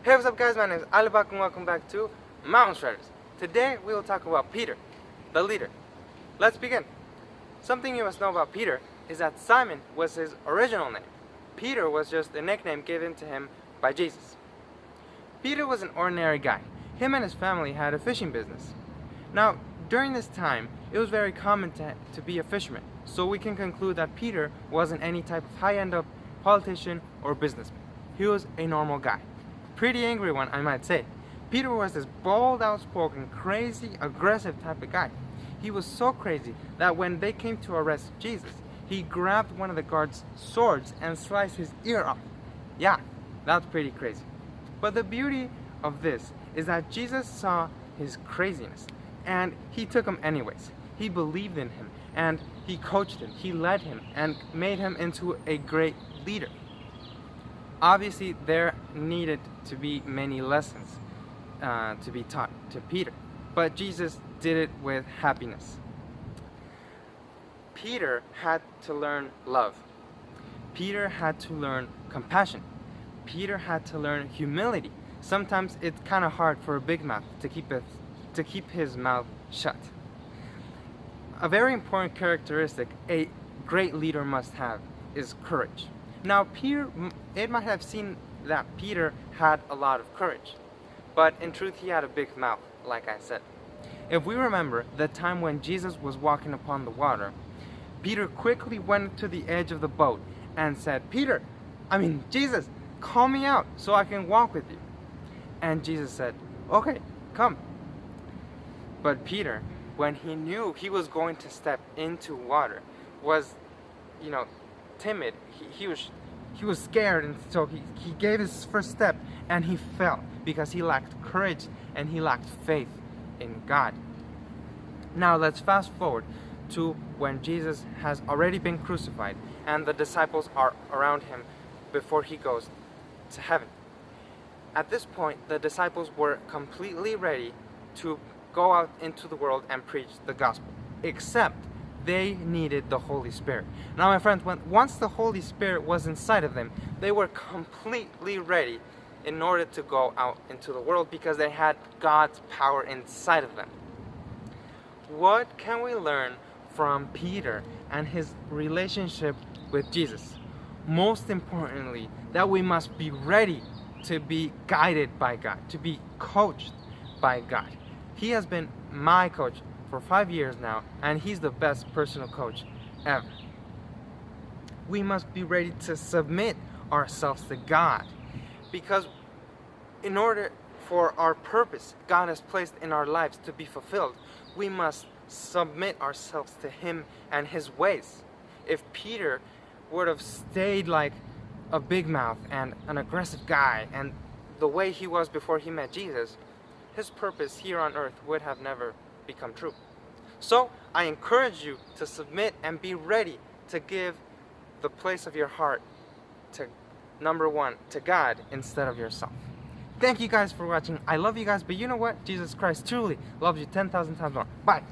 Hey, what's up guys, my name is Alibak and welcome back to Mountain Striders. Today we will talk about Peter, the leader. Let's begin. Something you must know about Peter is that Simon was his original name. Peter was just a nickname given to him by Jesus. Peter was an ordinary guy. Him and his family had a fishing business. Now, during this time, it was very common to be a fisherman, so we can conclude that Peter wasn't any type of high-end up politician or businessman. He was a normal guy. Pretty angry one, I might say. Peter was this bold, outspoken, crazy, aggressive type of guy. He was so crazy that when they came to arrest Jesus, he grabbed one of the guards' swords and sliced his ear off. Yeah, that's pretty crazy. But the beauty of this is that Jesus saw his craziness and he took him anyways. He believed in him and he coached him, he led him and made him into a great leader. Obviously, there needed to be many lessons to be taught to Peter, but Jesus did it with happiness. Peter had to learn love. Peter had to learn compassion. Peter had to learn humility. Sometimes it's kind of hard for a big mouth to keep his mouth shut. A very important characteristic a great leader must have is courage. Now, Peter, it might have seemed that Peter had a lot of courage, but in truth he had a big mouth, like I said. If we remember the time when Jesus was walking upon the water, Peter quickly went to the edge of the boat and said, Jesus, call me out so I can walk with you. And Jesus said, okay, come. But Peter, when he knew he was going to step into water, was, timid. He was scared, and so he gave his first step and he fell because he lacked courage and he lacked faith in God. Now let's fast forward to when Jesus has already been crucified and the disciples are around him before he goes to heaven. At this point, the disciples were completely ready to go out into the world and preach the gospel, except they needed the Holy Spirit. Now, my friends, once the Holy Spirit was inside of them, they were completely ready in order to go out into the world because they had God's power inside of them. What can we learn from Peter and his relationship with Jesus? Most importantly, that we must be ready to be guided by God, to be coached by God. He has been my coach for 5 years now, and he's the best personal coach ever. We must be ready to submit ourselves to God, because in order for our purpose God has placed in our lives to be fulfilled, we must submit ourselves to Him and His ways. If Peter would have stayed like a big mouth and an aggressive guy and the way he was before he met Jesus, his purpose here on earth would have never become true. So I encourage you to submit and be ready to give the place of your heart to number one, to God instead of yourself. Thank you guys for watching. I love you guys, but you know what? Jesus Christ truly loves you 10,000 times more. Bye.